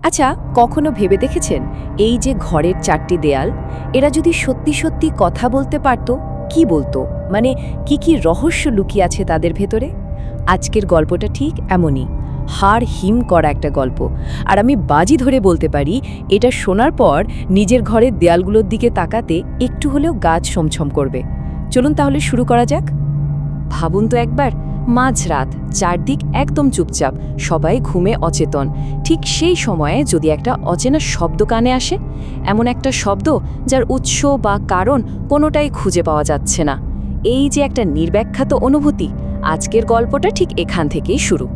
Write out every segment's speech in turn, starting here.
আচ্ছা, কখনো ভেবে দেখেছেন এই যে ঘরের চারটি দেয়াল, এরা যদি সত্যি সত্যি কথা বলতে পারত, কি বলতো? মানে কি রহস্য লুকিয়ে আছে তাদের ভেতরে? আজকের গল্পটা ঠিক এমনই, হাড় হিম করা একটা গল্প। আর আমি বাজি ধরে বলতে পারি, এটা শোনার পর নিজের ঘরের দেয়ালগুলোর দিকে তাকাতে একটু হলেও গা ছমছম করবে। চলুন তাহলে শুরু করা যাক। ভাবুন তো একবার, মাঝরাত, চারদিক একদম চুপচাপ, সবাই ঘুমে অচেতন। ঠিক সেই সময়ে যদি একটা অচেনা শব্দ কানে আসে, এমন একটা শব্দ যার উৎস বা কারণ কোনোটাই খুঁজে পাওয়া যাচ্ছে না, এই যে একটা নির্ব্যাখ্যাত অনুভূতি, আজকের গল্পটা ঠিক এখান থেকেই শুরু।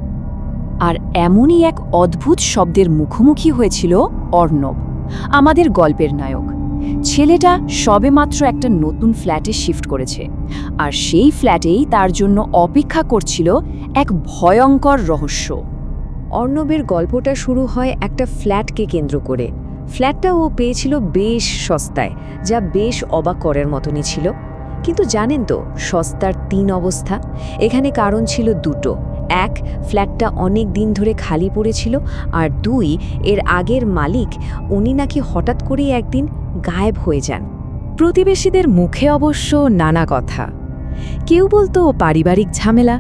আর এমনই এক অদ্ভুত শব্দের মুখোমুখি হয়েছিল অর্ণব, আমাদের গল্পের নায়ক। ছেলেটা সবেমাত্র একটা নতুন ফ্ল্যাটে শিফট করেছে, আর সেই ফ্ল্যাটেই তার জন্য অপেক্ষা করছিল এক ভয়ঙ্কর রহস্য। অর্ণবের গল্পটা শুরু হয় একটা ফ্ল্যাটকে কেন্দ্র করে। ফ্ল্যাটটা ও পেয়েছিল বেশ সস্তায়, যা বেশ অবাক করার মতনই ছিল। কিন্তু জানেন তো, সস্তার তিন অবস্থা। এখানে কারণ ছিল দুটো। এক, ফ্ল্যাটটা অনেক দিন ধরে খালি পড়েছিল, আর দুই, এর আগের মালিক উনি নাকি হঠাৎ করেই একদিন গায়েব হয়ে যান। প্রতিবেশীদের মুখে অবশ্য নানা কথা। কেউ বলতো পারিবারিক ঝামেলা,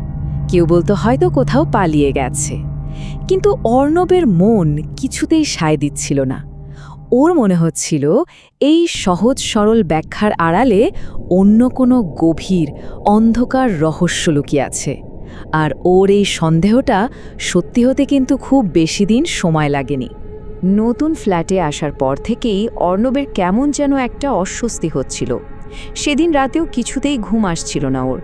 কেউ বলতো হয়তো কোথাও পালিয়ে গেছে। কিন্তু অর্ণবের মন কিছুতেই সায় দিচ্ছিল না। ওর মনে হচ্ছিল এই সহজ সরল ব্যাখ্যার আড়ালে অন্য কোনো গভীর অন্ধকার রহস্য লুকিয়ে আছে। আর ওর এই সন্দেহটা সত্যি হতে কিন্তু খুব বেশি দিন সময় লাগেনি। নতুন ফ্ল্যাটে আসার পর থেকেই অর্ণবের কেমন যেন একটা অস্বস্তি হচ্ছিল। সেদিন রাতেও কিছুতেই ঘুম আসছিল না ওর।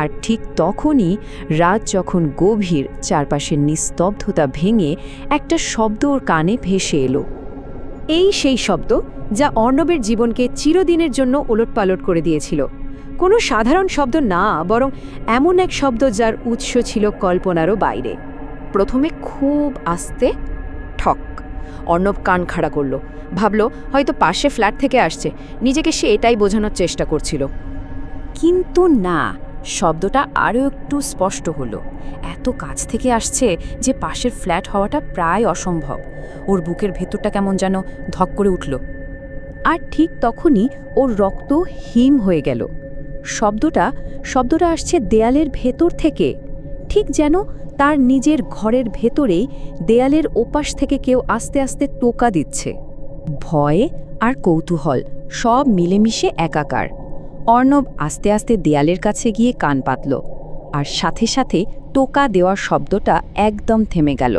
আর ঠিক তখনই, রাত যখন গভীর, চারপাশের নিস্তব্ধতা ভেঙে একটা শব্দ ওর কানে ভেসে এলো। এই সেই শব্দ যা অর্ণবের জীবনকে চিরদিনের জন্য ওলটপালট করে দিয়েছিল। কোনো সাধারণ শব্দ না, বরং এমন এক শব্দ যার উৎস ছিল কল্পনারও বাইরে। প্রথমে খুব আস্তে, ঠক। অর্ণব কান খাড়া করল, ভাবল হয়তো পাশে ফ্ল্যাট থেকে আসছে, নিজেকে সে এটাই বোঝানোর চেষ্টা করছিল। কিন্তু না, শব্দটা আরও একটু স্পষ্ট হলো। এত কাছ থেকে আসছে যে পাশের ফ্ল্যাট হওয়াটা প্রায় অসম্ভব। ওর বুকের ভেতরটা কেমন যেন ধক করে উঠল। আর ঠিক তখনই ওর রক্ত হিম হয়ে গেল। শব্দটা আসছে দেয়ালের ভেতর থেকে, ঠিক যেন তার নিজের ঘরের ভেতরেই দেয়ালের ওপাশ থেকে কেউ আস্তে আস্তে টোকা দিচ্ছে। ভয় আর কৌতূহল সব মিলেমিশে একাকার। অর্ণব আস্তে আস্তে দেয়ালের কাছে গিয়ে কান পাতল, আর সাথে সাথে টোকা দেওয়ার শব্দটা একদম থেমে গেল।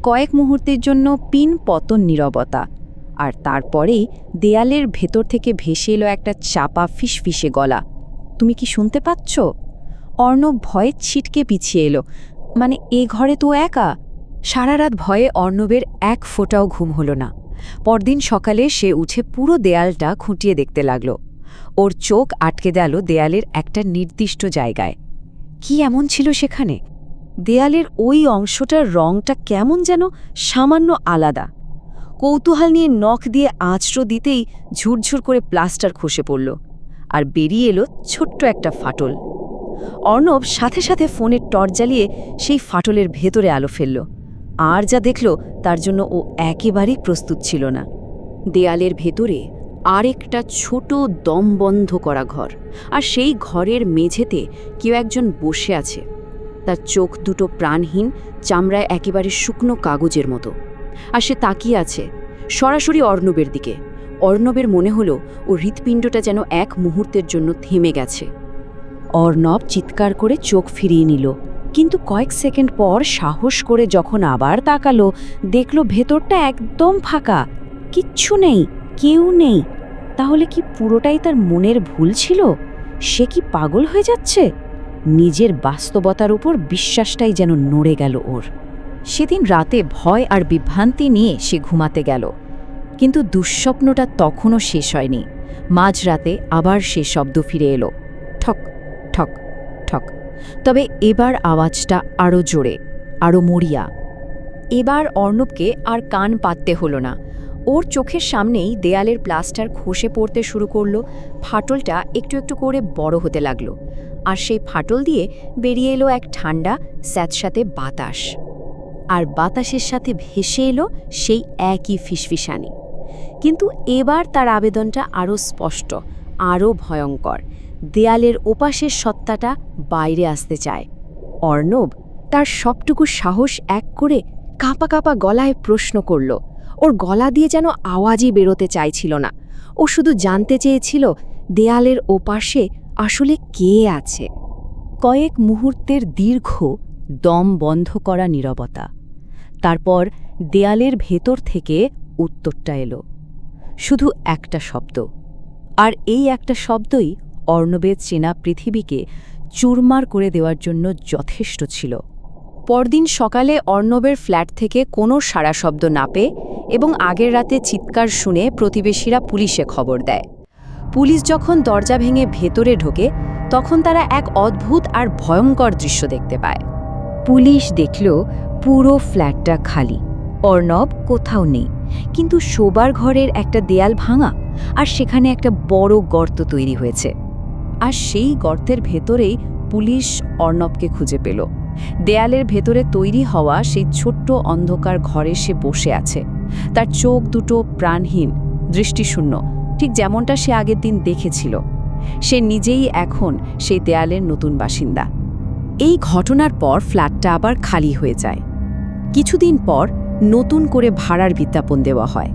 কয়েক মুহূর্তের জন্য পিন পতন নীরবতা, আর তারপরেই দেয়ালের ভেতর থেকে ভেসে এলো একটা চাপা ফিসফিসে গলা। তুমি কি শুনতে পাচ্ছ? অর্ণব ভয়ে ছিটকে পিছিয়ে এলো। মানে এ ঘরে তো একা। সারা রাত ভয়ে অর্ণবের এক ফোঁটাও ঘুম হলো না। পরদিন সকালে সে উঠে পুরো দেয়ালটা খুঁটিয়ে দেখতে লাগল। ওর চোখ আটকে গেল দেয়ালের একটা নির্দিষ্ট জায়গায়। কি এমন ছিল সেখানে? দেয়ালের ওই অংশটার রংটা কেমন যেন সামান্য আলাদা। কৌতূহল নিয়ে নখ দিয়ে আঁচড়ো দিতেই ঝুরঝুর করে প্লাস্টার খসে পড়ল, আর বেরিয়ে এলো ছোট্ট একটা ফাটল। অর্ণব সাথে সাথে ফোনের টর্চ জ্বালিয়ে সেই ফাটলের ভেতরে আলো ফেলল। আর যা দেখল তার জন্য ও একেবারেই প্রস্তুত ছিল না। দেয়ালের ভেতরে আরেকটা ছোট দমবন্ধ করা ঘর, আর সেই ঘরের মেঝেতে কেউ একজন বসে আছে। তার চোখ দুটো প্রাণহীন, চামড়ায় একেবারে শুকনো কাগজের মতো। আর সে তাকিয়ে আছে সরাসরি অর্ণবের দিকে। অর্ণবের মনে হলো ও হৃৎপিণ্ডটা যেন এক মুহূর্তের জন্য থেমে গেছে। অর্ণব চিৎকার করে চোখ ফিরিয়ে নিল, কিন্তু কয়েক সেকেন্ড পর সাহস করে যখন আবার তাকালো, দেখল ভেতরটা একদম ফাঁকা, কিচ্ছু নেই, কেউ নেই। তাহলে কি পুরোটাই তার মনের ভুল ছিল? সে কি পাগল হয়ে যাচ্ছে? নিজের বাস্তবতার উপর বিশ্বাসটাই যেন নড়ে গেল ওর। সেদিন রাতে ভয় আর বিভ্রান্তি নিয়ে সে ঘুমাতে গেল, কিন্তু দুঃস্বপ্নটা তখনও শেষ হয়নি। মাঝরাতে আবার সে শব্দ ফিরে এলো, ঠক ঠক ঠক। তবে এবার আওয়াজটা আরও জোরে, আরও মরিয়া। এবার অর্ণবকে আর কান পাততে হলো না। ওর চোখের সামনেই দেয়ালের প্লাস্টার খসে পড়তে শুরু করলো। ফাটলটা একটু একটু করে বড় হতে লাগলো, আর সেই ফাটল দিয়ে বেরিয়ে এলো এক ঠান্ডা স্যাঁতস্যাঁতে বাতাস। আর বাতাসের সাথে ভেসে এলো সেই একই ফিসফিসানি। কিন্তু এবার তার আবেদনটা আরও স্পষ্ট, আরও ভয়ঙ্কর। দেয়ালের ওপাশের সত্তাটা বাইরে আসতে চায়। অর্ণব তার সবটুকু সাহস এক করে কাঁপা কাঁপা গলায় প্রশ্ন করল। ওর গলা দিয়ে যেন আওয়াজই বেরোতে চাইছিল না। ও শুধু জানতে চেয়েছিল দেয়ালের ওপাশে আসলে কে আছে। কয়েক মুহূর্তের দীর্ঘ, দম বন্ধ করা নীরবতা। তারপর দেয়ালের ভেতর থেকে উত্তরটা এলো। শুধু একটা শব্দ, আর এই একটা শব্দই অর্ণবের চেনা পৃথিবীকে চুরমার করে দেওয়ার জন্য যথেষ্ট ছিল। পরদিন সকালে অর্ণবের ফ্ল্যাট থেকে কোনো সাড়া শব্দ না পেয়ে এবং আগের রাতে চিৎকার শুনে প্রতিবেশীরা পুলিশে খবর দেয়। পুলিশ যখন দরজা ভেঙে ভেতরে ঢোকে তখন তারা এক অদ্ভুত আর ভয়ঙ্কর দৃশ্য দেখতে পায়। পুলিশ দেখল পুরো ফ্ল্যাটটা খালি, অর্ণব কোথাও নেই, কিন্তু শোবার ঘরের একটা দেয়াল ভাঙা, আর সেখানে একটা বড় গর্ত তৈরি হয়েছে। আর সেই গর্তের ভেতরেই পুলিশ অর্ণবকে খুঁজে পেল। দেয়ালের ভেতরে তৈরি হওয়া সেই ছোট্ট অন্ধকার ঘরে সে বসে আছে। তার চোখ দুটো প্রাণহীন, দৃষ্টিশূন্য, ঠিক যেমনটা সে আগের দিন দেখেছিল। সে নিজেই এখন সেই দেয়ালের নতুন বাসিন্দা। এই ঘটনার পর ফ্ল্যাটটা আবার খালি হয়ে যায়। কিছুদিন পর নতুন করে ভাড়ার বিজ্ঞাপন দেওয়া হয়,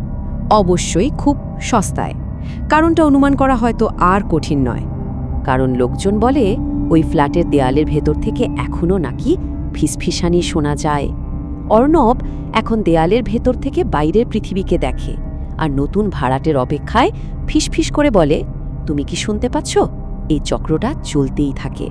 অবশ্যই খুব সস্তায়। কারণটা অনুমান করা হয়তো আর কঠিন নয়, কারণ লোকজন বলে ওই ফ্ল্যাটের দেয়ালের ভেতর থেকে এখনও নাকি ফিসফিসানি শোনা যায়। অর্ণব এখন দেয়ালের ভেতর থেকে বাইরের পৃথিবীকে দেখে, আর নতুন ভাড়াটের অপেক্ষায় ফিসফিস করে বলে, তুমি কি শুনতে পাচ্ছ? এই চক্রটা চলতেই থাকে।